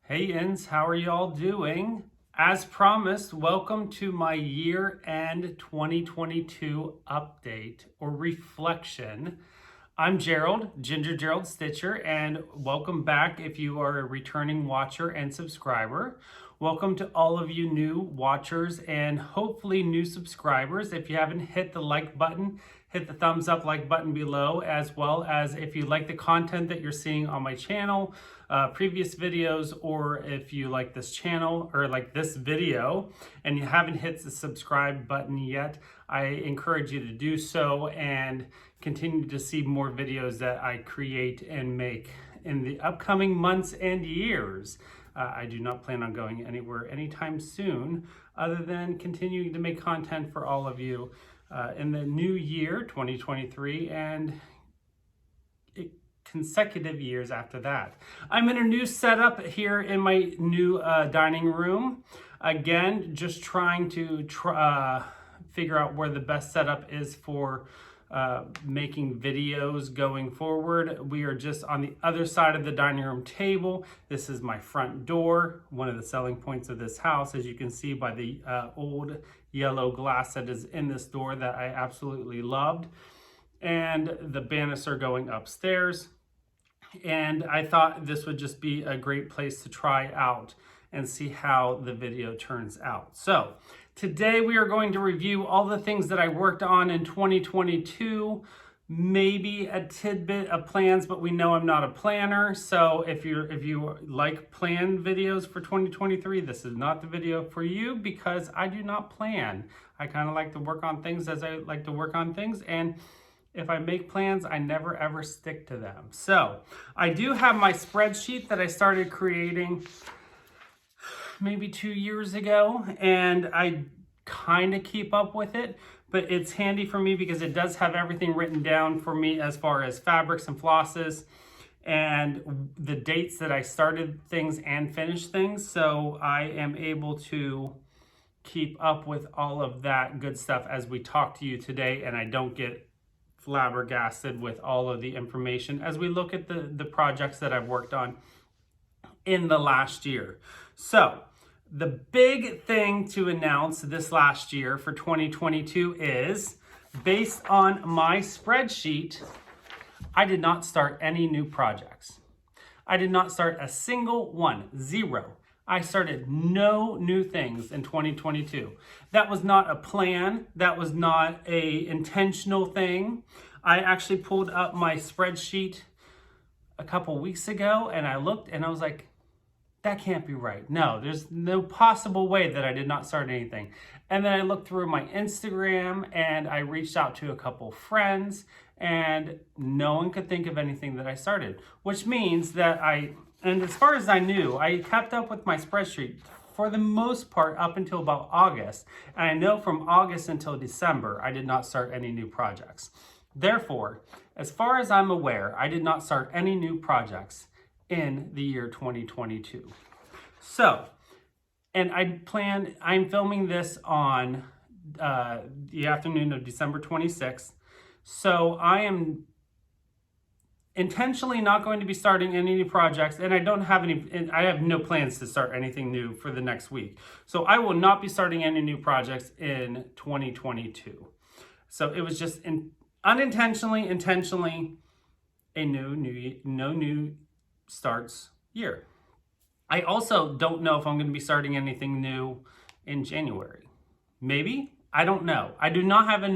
Hey Ins, how are y'all doing? As promised, welcome to my year-end 2022 update or reflection. I'm Gerald, Ginger Gerald Stitcher, and welcome back if you are a returning watcher and subscriber. Welcome to all of you new watchers and hopefully new subscribers. If you haven't hit the like button, hit the thumbs up like button below, as well as if you like the content that you're seeing on my channel, previous videos, or if you like this channel or like this video and you haven't hit the subscribe button yet, I encourage you to do so and continue to see more videos that I create and make in the upcoming months and years. I do not plan on going anywhere anytime soon other than continuing to make content for all of you in the new year, 2023, and consecutive years after that. I'm in a new setup here in my new dining room. Again, just trying to figure out where the best setup is for making videos going forward. We are just on the other side of the dining room table. This is my front door, one of the selling points of this house, as you can see by the old yellow glass that is in this door that I absolutely loved, and the banister going upstairs. And I thought this would just be a great place to try out and see how the video turns out. So today we are going to review all the things that I worked on in 2022, maybe a tidbit of plans, but we know I'm not a planner. So if you like plan videos for 2023, this is not the video for you because I do not plan. I kind of like to work on things as I like to work on things, and if I make plans, I never ever stick to them. So I do have my spreadsheet that I started creating maybe 2 years ago, and I kind of keep up with it, but it's handy for me because it does have everything written down for me as far as fabrics and flosses and the dates that I started things and finished things. So I am able to keep up with all of that good stuff as we talk to you today, and I don't get flabbergasted with all of the information as we look at the projects that I've worked on in the last year. So the big thing to announce this last year for 2022 is, based on my spreadsheet, I did not start any new projects. I did not start a single one, zero. I started no new things in 2022. That was not a plan. That was not a intentional thing. I actually pulled up my spreadsheet a couple weeks ago and I looked and I was like, that can't be right. No, there's no possible way that I did not start anything. And then I looked through my Instagram and I reached out to a couple friends and no one could think of anything that I started, which means that and as far as I knew, I kept up with my spreadsheet for the most part up until about August. And I know from August until December, I did not start any new projects. Therefore, as far as I'm aware, I did not start any new projects in the year 2022. So, and I'm filming this on the afternoon of December 26th. So I am intentionally not going to be starting any new projects, and I have no plans to start anything new for the next week. So I will not be starting any new projects in 2022. So it was just unintentionally, intentionally a no new starts year. I also don't know if I'm going to be starting anything new in January. Maybe. I don't know. I do not have a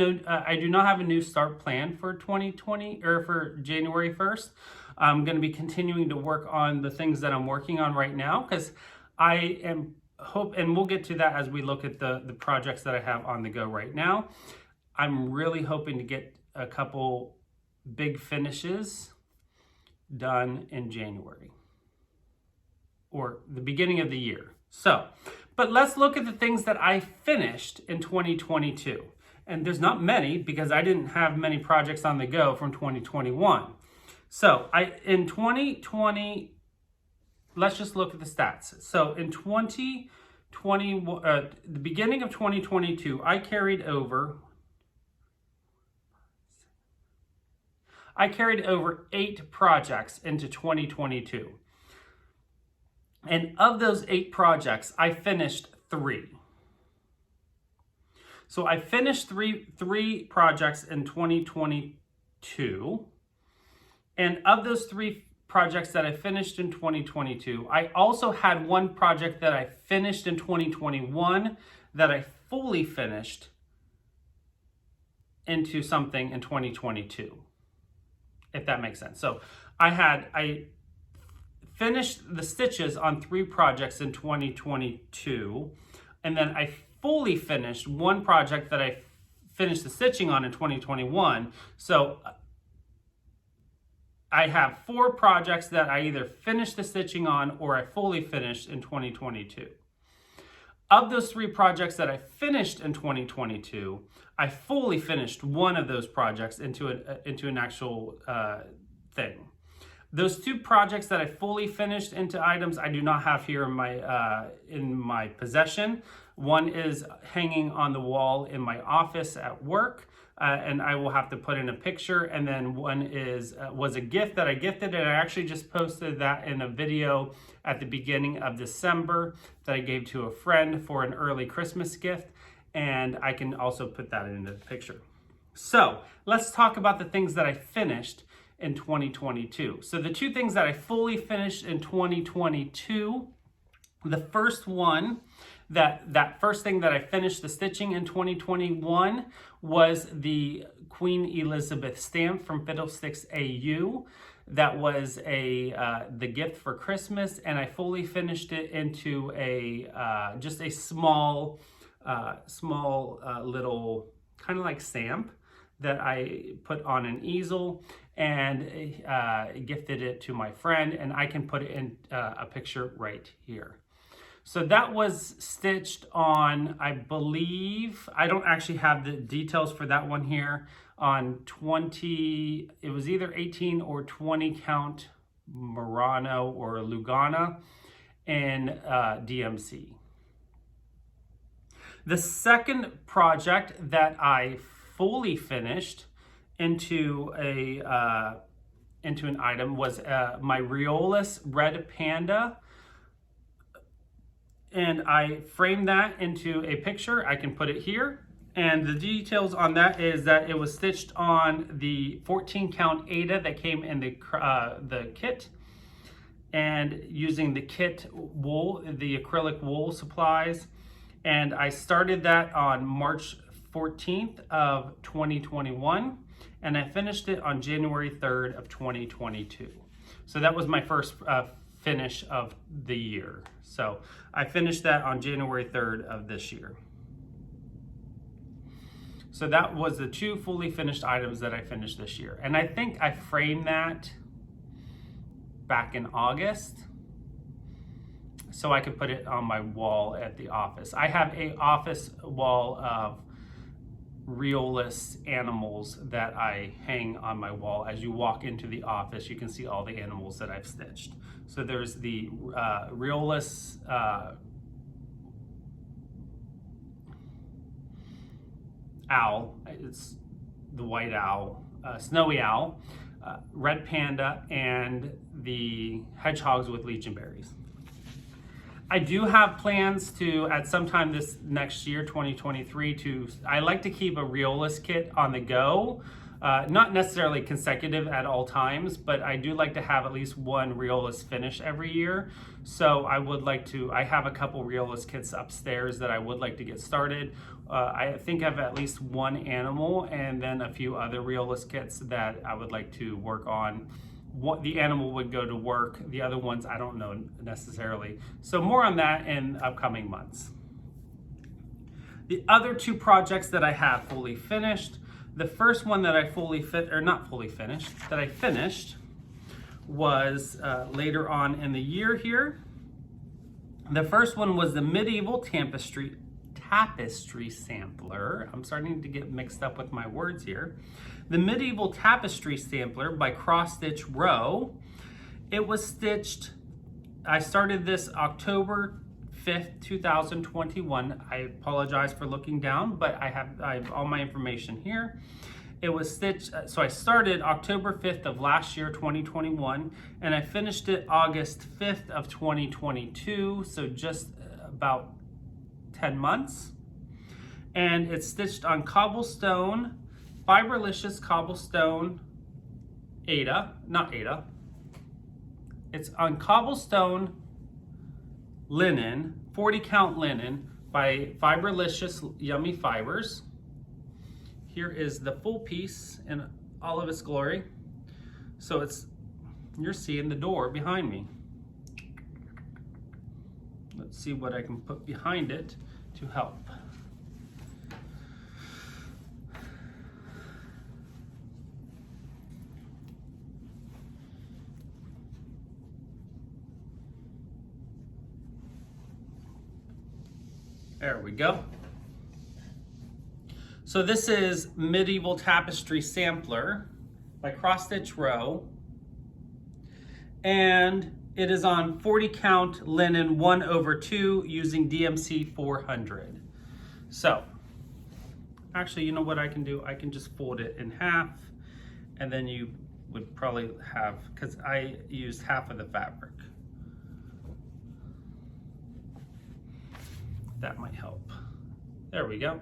new start plan for 2020 or for January 1st. I'm going to be continuing to work on the things that I'm working on right now because and we'll get to that as we look at the projects that I have on the go right now. I'm really hoping to get a couple big finishes done in January or the beginning of the year. So, but let's look at the things that I finished in 2022. And there's not many because I didn't have many projects on the go from 2021. So in 2020, let's just look at the stats. So in 2020, the beginning of 2022, I carried over 8 projects into 2022. And of those 8 projects, I finished 3. So I finished three projects in 2022. And of those 3 projects that I finished in 2022, I also had one project that I finished in 2021 that I fully finished into something in 2022, if that makes sense. So I finished the stitches on 3 projects in 2022, and then I fully finished one project that I finished the stitching on in 2021. So I have 4 projects that I either finished the stitching on or I fully finished in 2022. Of those 3 projects that I finished in 2022, I fully finished one of those projects into an actual thing. Those 2 projects that I fully finished into items I do not have here in my possession. One is hanging on the wall in my office at work, and I will have to put in a picture. And then one was a gift that I gifted, and I actually just posted that in a video at the beginning of December that I gave to a friend for an early Christmas gift, and I can also put that in the picture. So let's talk about the things that I finished in 2022. So the 2 things that I fully finished in 2022, the first one, that first thing that I finished the stitching in 2021 was the Queen Elizabeth stamp from Fiddlesticks AU. That was the gift for Christmas, and I fully finished it into just a small little kind of like stamp that I put on an easel and gifted it to my friend, and I can put it in a picture right here. So that was stitched on, I believe, I don't actually have the details for that one here, on it was either 18 or 20 count Murano or Lugana in DMC. The second project that I fully finished into an item was my Riolis Red Panda, and I framed that into a picture. I can put it here, and the details on that is that it was stitched on the 14 count Aida that came in the kit, and using the kit wool, the acrylic wool supplies. And I started that on March 14th of 2021, and I finished it on January 3rd of 2022. So that was my first finish of the year. So I finished that on January 3rd of this year. So that was the 2 fully finished items that I finished this year. And I think I framed that back in August, so I could put it on my wall at the office. I have an office wall of Riolis animals that I hang on my wall. As you walk into the office, you can see all the animals that I've stitched. So there's the Riolis owl, it's the white owl, snowy owl, red panda, and the hedgehogs with Legion berries. I do have plans to, at some time this next year, 2023, I like to keep a Riolis kit on the go. Not necessarily consecutive at all times, but I do like to have at least one Riolis finish every year. So I have a couple Riolis kits upstairs that I would like to get started. I think I have at least one animal and then a few other Riolis kits that I would like to work on. The animal would go to work, the other ones I don't know necessarily. So more on that in upcoming months. The other 2 projects that I have fully finished, the first one that I finished was later on in the year here. The first one was the Medieval Tapestry Sampler. I'm starting to get mixed up with my words here. The Medieval Tapestry Sampler by Cross Stitch Row. It was stitched, I started this October 5th, 2021. I apologize for looking down, but I have all my information here. It was stitched, so I started October 5th of last year, 2021, and I finished it August 5th of 2022, so just about 10 months. And it's stitched on cobblestone, Fiberlicious cobblestone Aida, not Aida. It's on cobblestone linen, 40 count linen by Fiberlicious Yummy Fibers. Here is the full piece in all of its glory. So you're seeing the door behind me. Let's see what I can put behind it to help. There we go. So this is Medieval Tapestry Sampler by Cross Stitch Row. And it is on 40 count linen 1/2 using DMC 400. So, actually, you know what I can do? I can just fold it in half, and then you would probably have, because I used half of the fabric. That might help. There we go.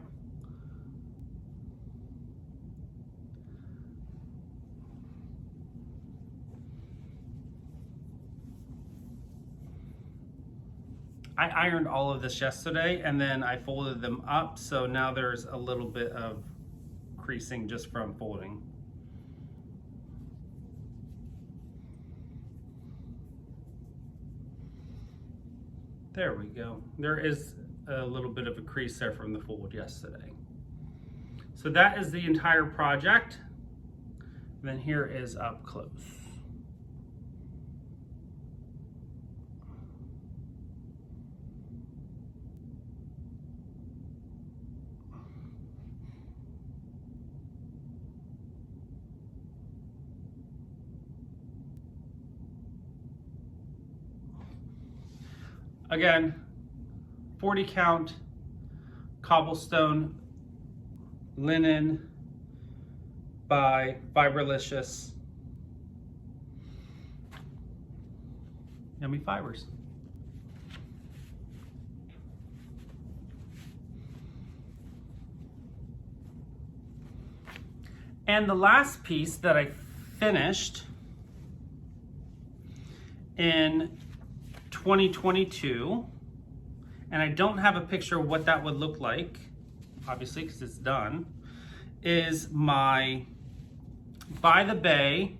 I ironed all of this yesterday and then I folded them up, so now there's a little bit of creasing just from folding. There we go. There is a little bit of a crease there from the fold yesterday. So that is the entire project. And then here is up close. Again, 40 count cobblestone linen by Fiberlicious Yummy Fibers. And the last piece that I finished in 2022, and I don't have a picture of what that would look like, obviously, because it's done, is my By the Bay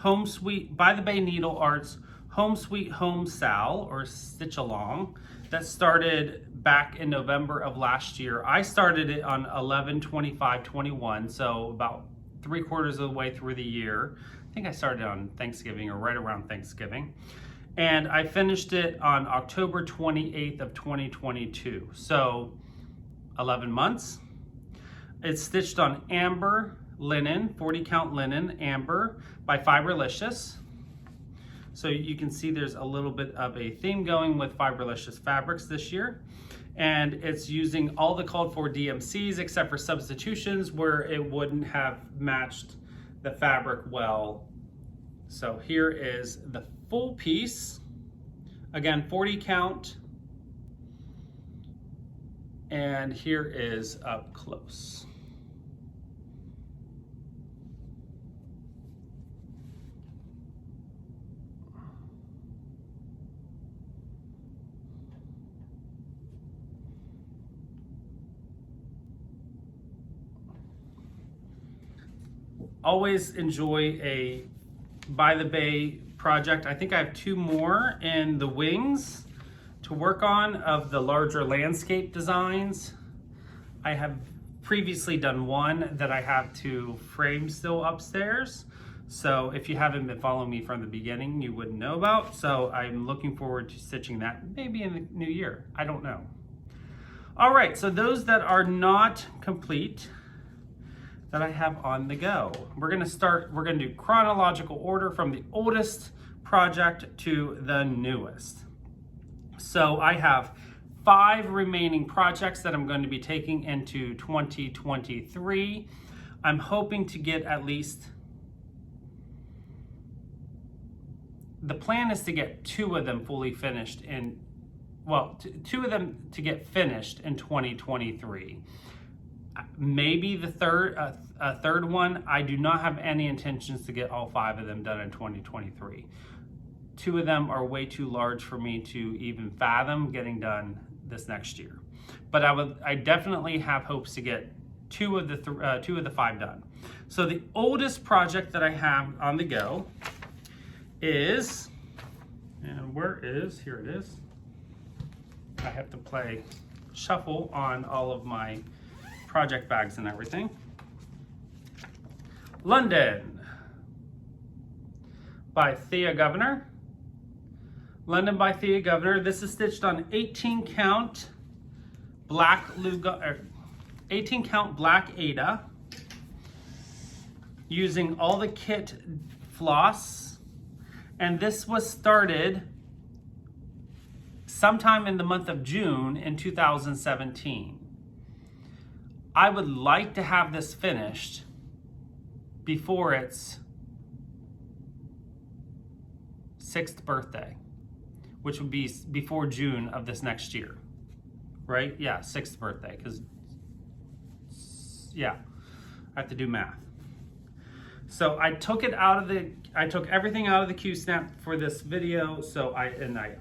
Needle Arts Home Sweet Home Sal, or Stitch Along, that started back in November of last year. I started it on 11/25/21, so about 3/4 of the way through the year. I think I started on Thanksgiving or right around Thanksgiving. And I finished it on October 28th of 2022. So 11 months. It's stitched on amber linen, 40 count linen, amber by Fiberlicious. So you can see there's a little bit of a theme going with Fiberlicious fabrics this year. And it's using all the called for DMCs except for substitutions where it wouldn't have matched the fabric well. So here is the full piece. Again, 40 count. And here is up close. Always enjoy a By the Bay project. I think I have 2 more in the wings to work on of the larger landscape designs. I have previously done one that I have to frame still upstairs. So if you haven't been following me from the beginning, you wouldn't know about. So I'm looking forward to stitching that maybe in the new year. I don't know. All right, so those that are not complete, that I have on the go. We're gonna do chronological order from the oldest project to the newest. So I have 5 remaining projects that I'm going to be taking into 2023. I'm hoping to get at least, the plan is to get 2 of them fully finished in, well, 2 of them to get finished in 2023. Maybe the third one. I do not have any intentions to get all 5 of them done in 2023. 2 of them are way too large for me to even fathom getting done this next year. But I definitely have hopes to get 2 of the 5 done. So the oldest project that I have on the go is, and here it is. I have to play shuffle on all of my project bags and everything. London by Thea Governor. London by Thea Governor. This is stitched on 18 count black 18 count black Ada, using all the kit floss, and this was started sometime in the month of June in 2017. I would like to have this finished before its 6th birthday, which would be before June of this next year, right? Yeah, 6th birthday, because, yeah, I have to do math. So I took everything out of the Q-snap for this video, so I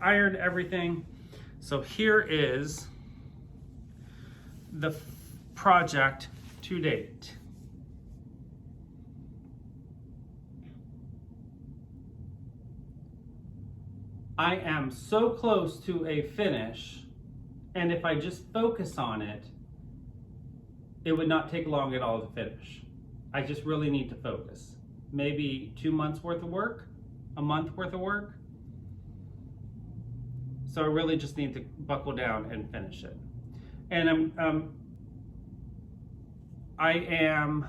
ironed everything. So here is the project to date. I am so close to a finish, and if I just focus on it, it would not take long at all to finish. I just really need to focus. Maybe 2 months worth of work, a month worth of work. So I really just need to buckle down and finish it. And I am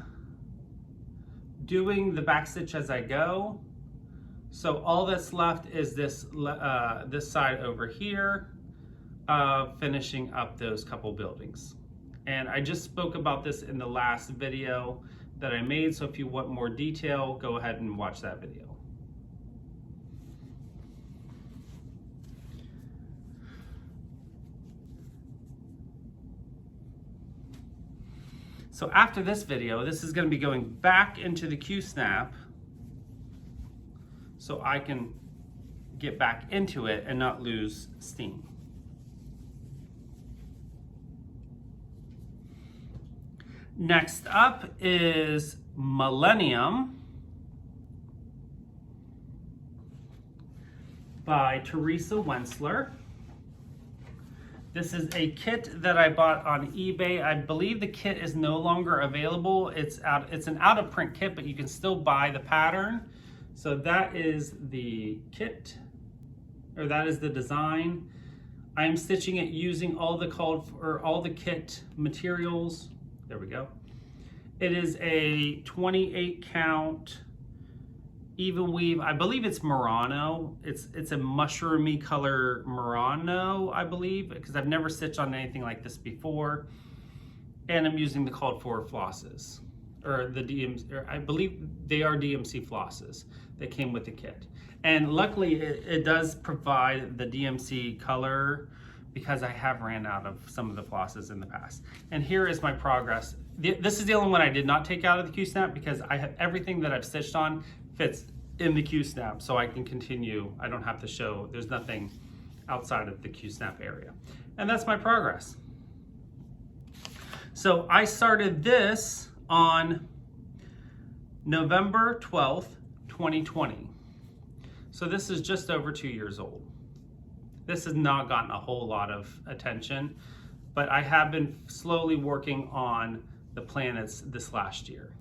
doing the back stitch as I go. So all that's left is this side over here, finishing up those couple buildings. And I just spoke about this in the last video that I made, so if you want more detail, go ahead and watch that video. So after this video, this is going to be going back into the Q-snap so I can get back into it and not lose steam. Next up is Millennium by Teresa Wensler. This is a kit that I bought on eBay. I believe the kit is no longer available. It's an out of print kit, but you can still buy the pattern. So that is the kit, or that is the design. I am stitching it using all the kit materials. There we go. It is a 28 count even weave. I believe it's Murano. It's a mushroomy color Murano, I believe, because I've never stitched on anything like this before. And I'm using the called for flosses, or the DMC, or I believe they are DMC flosses that came with the kit. And luckily it does provide the DMC color, because I have ran out of some of the flosses in the past. And here is my progress. This is the only one I did not take out of the Q-snap, because I have everything that I've stitched on fits in the Q-snap, so I can continue. I don't have to show, there's nothing outside of the Q-snap area. And that's my progress. So I started this on November 12th, 2020. So this is just over 2 years old. This has not gotten a whole lot of attention, but I have been slowly working on the planets this last year.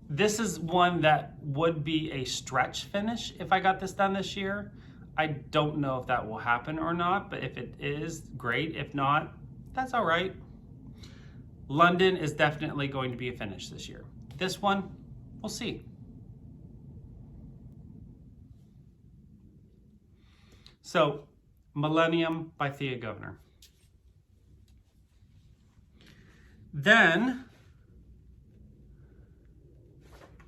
This is one that would be a stretch finish if I got this done this year. I don't know if that will happen or not, but if it is, great. If not, that's all right. London is definitely going to be a finish this year. This one, we'll see. So, Millennium by Thea Governor. Then,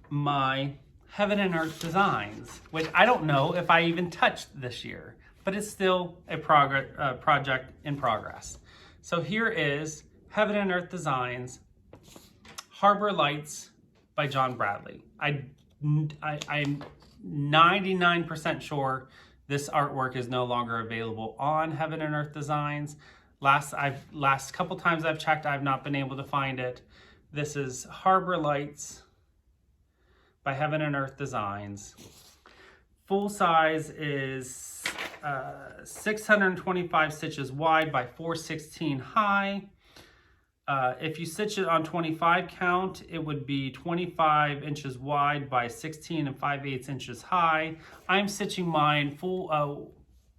my Heaven and Earth Designs, which I don't know if I even touched this year, but it's still a project in progress. So here is Heaven and Earth Designs, Harbor Lights by John Bradley. I'm 99% sure this artwork is no longer available on Heaven and Earth Designs. Last couple times I've checked, I've not been able to find it. This is Harbor Lights by Heaven and Earth Designs. Full size is 625 stitches wide by 416 high. If you stitch it on 25 count, it would be 25 inches wide by 16 and 5/8 inches high. I'm stitching mine full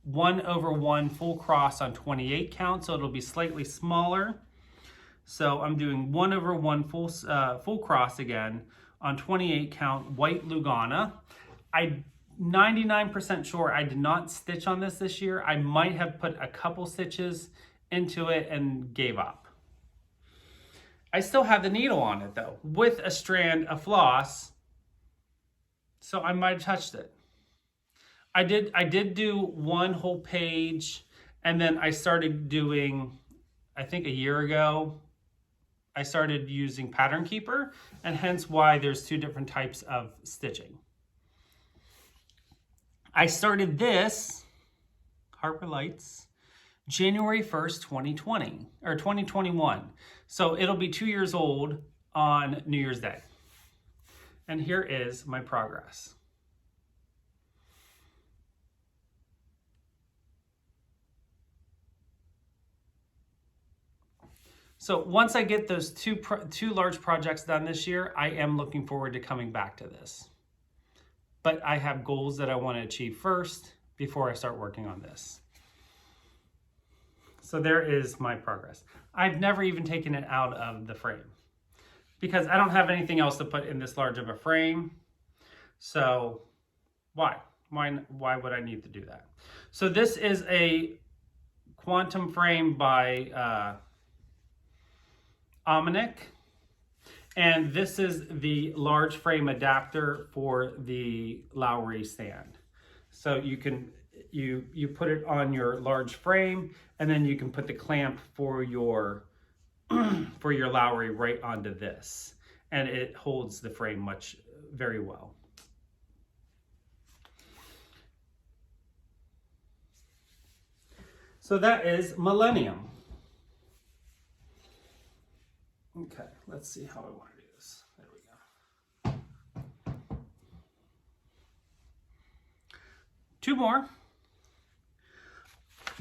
1/1 full cross on 28 count, so it'll be slightly smaller. So I'm doing 1/1 full cross again on 28 count white Lugana. I'm 99% sure I did not stitch on this year. I might have put a couple stitches into it and gave up. I still have the needle on it though, with a strand of floss, so I might have touched it. I did do one whole page, and then I started doing, I think a year ago, I started using Pattern Keeper, and hence why there's two different types of stitching. I started this, Harbor Lights, January 1st, 2020, or 2021. So it'll be 2 years old on New Year's Day. And here is my progress. So once I get those two large projects done this year, I am looking forward to coming back to this. But I have goals that I want to achieve first before I start working on this. So there is my progress. I've never even taken it out of the frame because I don't have anything else to put in this large of a frame. So why would I need to do that? So this is a quantum frame by Omnic, and this is the large frame adapter for the Lowry stand. So you can you put it on your large frame, and then you can put the clamp for your for your Lowry right onto this, and it holds the frame very well. So that is Millennium. Okay, let's see how I want to do this. There we go. Two more.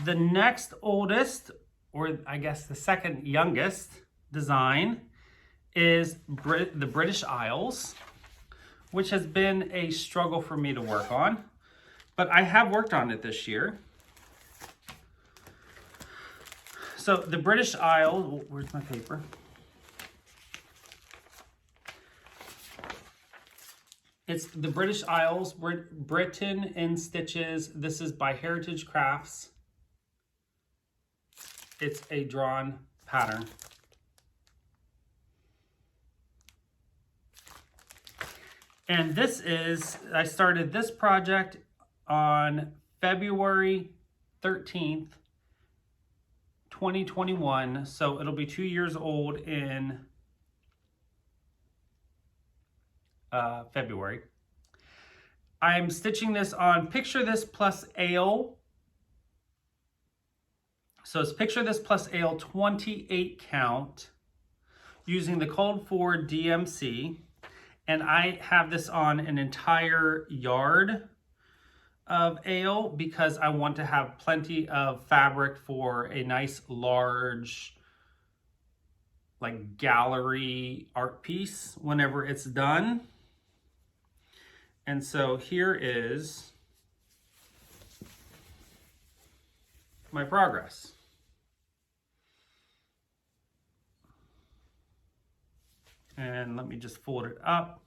The next oldest, or I guess the second youngest design is the British Isles, which has been a struggle for me to work on, but I have worked on it this year. So the British Isles, where's my paper? It's the British Isles, Britain in Stitches. This is by Heritage Crafts. It's a drawn pattern. And this is, I started this project on February 13th, 2021. So it'll be 2 years old in February. I'm stitching this on Picture This plus Ale. So it's Picture This plus Ale 28 count using the called for DMC. And I have this on an entire yard of ale because I want to have plenty of fabric for a nice large like gallery art piece whenever it's done. And so here is my progress. And let me just fold it up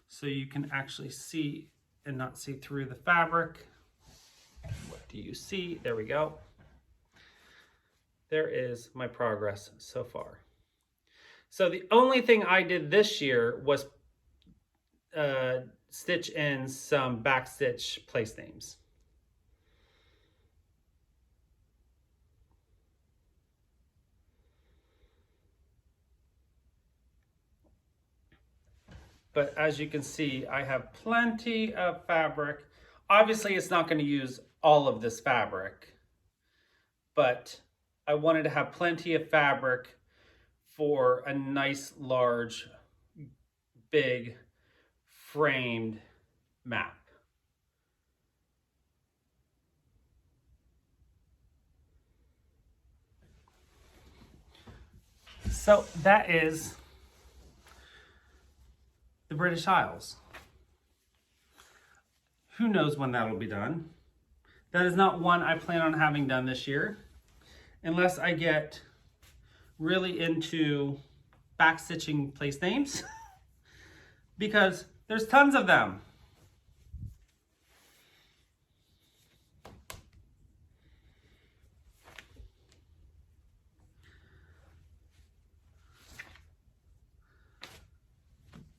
so you can actually see and not see through the fabric. What do you see? There we go. There is my progress so far. So the only thing I did this year was stitch in some backstitch place names. But as you can see, I have plenty of fabric. Obviously, it's not going to use all of this fabric, but I wanted to have plenty of fabric for a nice, large, big, framed map. So that is the British Isles. Who knows when that'll be done? That is not one I plan on having done this year, unless I get really into backstitching place names, because there's tons of them.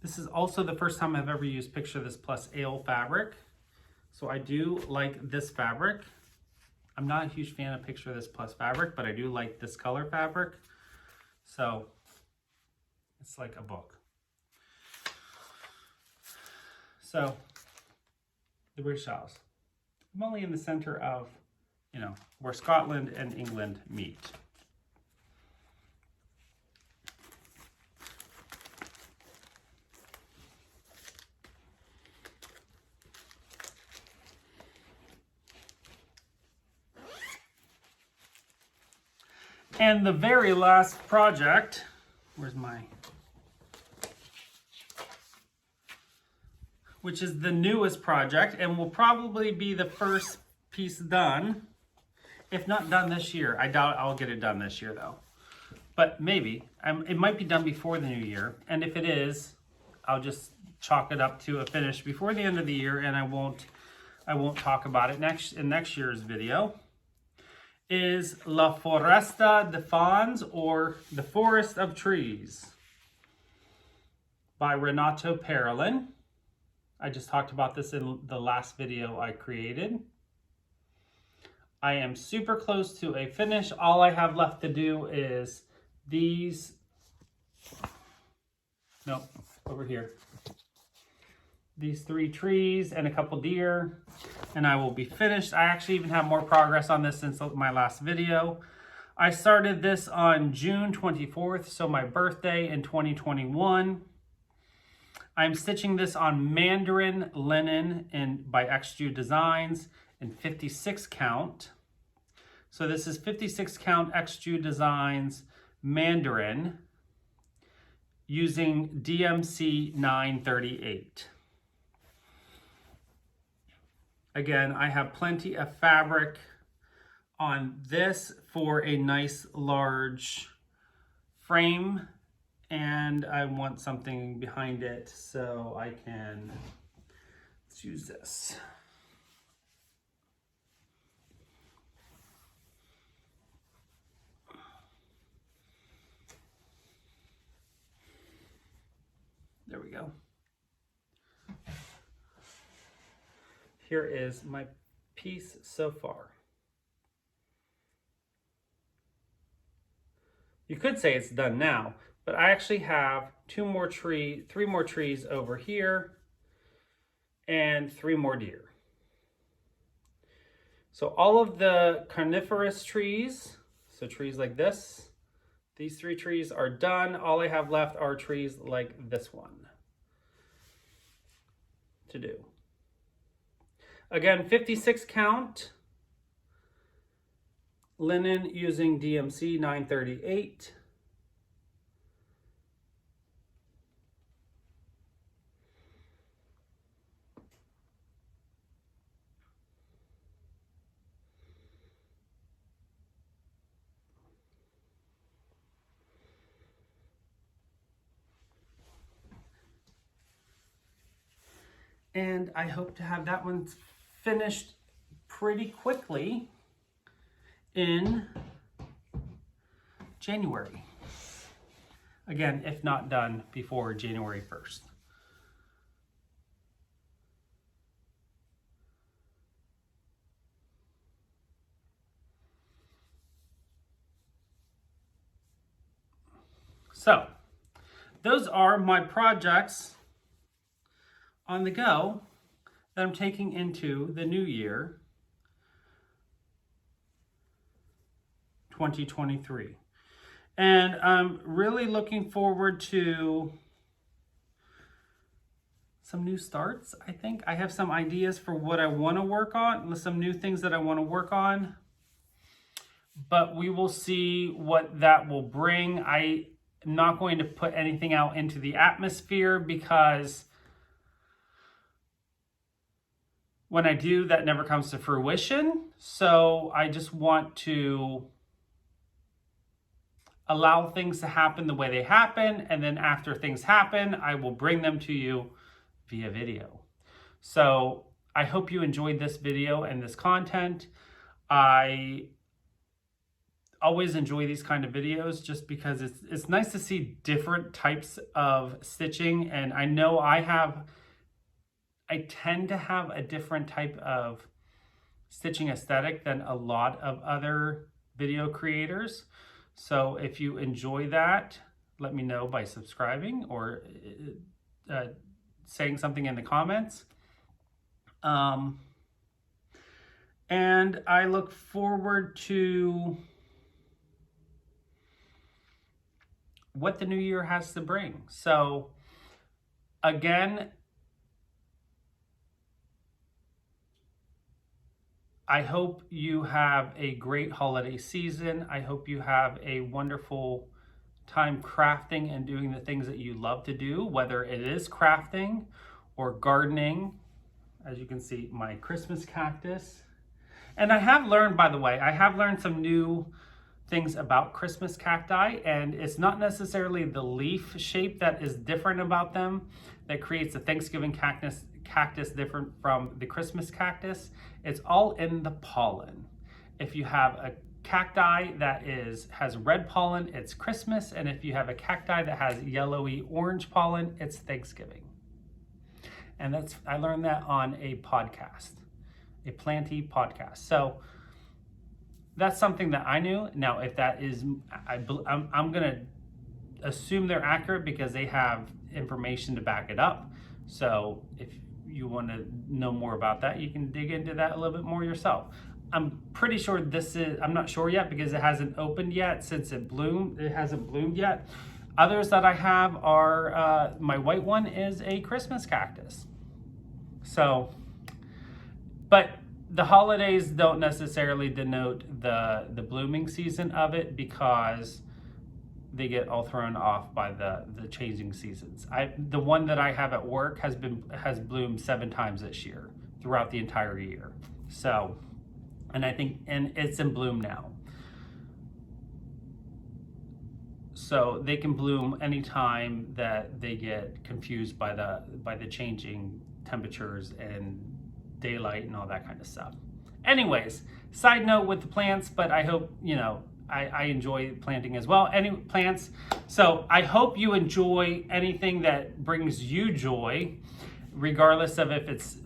This is also the first time I've ever used Picture This Plus Ale fabric. So I do like this fabric. I'm not a huge fan of Picture This Plus fabric, but I do like this color fabric. So it's like a book. So the British Isles. I'm only in the center of, you know, where Scotland and England meet. And the very last project, where's my, which is the newest project and will probably be the first piece done, if not done this year. I doubt I'll get it done this year though, but maybe. It might be done before the new year, and if it is, I'll just chalk it up to a finish before the end of the year, and I won't talk about it in next year's video. Is La Foresta de Fans, or The Forest of Trees, by Renato Perelin. I just talked about this in the last video I created. I am super close to a finish. All I have left to do is these, nope, over here. These 3 trees and a couple deer, and I will be finished. I actually even have more progress on this since my last video. I started this on June 24th, so my birthday in 2021. I'm stitching this on Mandarin linen by XJU Designs in 56 count. So this is 56 count XJU Designs Mandarin using DMC 938. Again, I have plenty of fabric on this for a nice large frame, and I want something behind it, so I can, let's use this. There we go. Here is my piece so far. You could say it's done now, but I actually have 3 more trees over here and 3 more deer. So all of the coniferous trees, so trees like this, these 3 trees are done. All I have left are trees like this one to do. Again, 56 count linen using DMC 938. And I hope to have that one finished pretty quickly in January. Again, if not done before January 1st. So, those are my projects on the go that I'm taking into the new year, 2023. And I'm really looking forward to some new starts, I think. I have some ideas for what I want to work on, some new things that I want to work on. But we will see what that will bring. I'm not going to put anything out into the atmosphere because when I do, that never comes to fruition. So I just want to allow things to happen the way they happen. And then after things happen, I will bring them to you via video. So I hope you enjoyed this video and this content. I always enjoy these kind of videos just because it's nice to see different types of stitching. And I know I tend to have a different type of stitching aesthetic than a lot of other video creators. So if you enjoy that, let me know by subscribing or saying something in the comments. And I look forward to what the new year has to bring. So again, I hope you have a great holiday season. I hope you have a wonderful time crafting and doing the things that you love to do, whether it is crafting or gardening. As you can see, my Christmas cactus. And I have learned, by the way, I have learned some new things about Christmas cacti, and it's not necessarily the leaf shape that is different about them that creates the Thanksgiving cactus different from the Christmas cactus. It's all in the pollen. If you have a cacti that has red pollen, it's Christmas, and if you have a cacti that has yellowy orange pollen, it's Thanksgiving. And I learned that on a podcast, a planty podcast. So that's something that I knew. Now, if that is, I'm gonna assume they're accurate because they have information to back it up. So if you want to know more about that, you can dig into that a little bit more yourself. I'm pretty sure I'm not sure yet because it hasn't opened yet since it hasn't bloomed yet. Others that I have are, my white one is a Christmas cactus. So, but the holidays don't necessarily denote the blooming season of it because they get all thrown off by the changing seasons. The one that I have at work has bloomed 7 times this year throughout the entire year. So, and it's in bloom now. So they can bloom anytime that they get confused by the changing temperatures and daylight and all that kind of stuff. Anyways, side note with the plants, but I hope, I enjoy planting as well. Any plants. So I hope you enjoy anything that brings you joy, regardless of if it's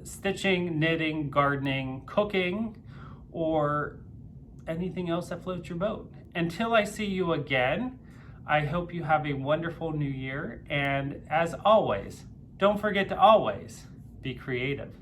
stitching, knitting, gardening, cooking, or anything else that floats your boat. Until I see you again, I hope you have a wonderful new year. And as always, don't forget to always be creative.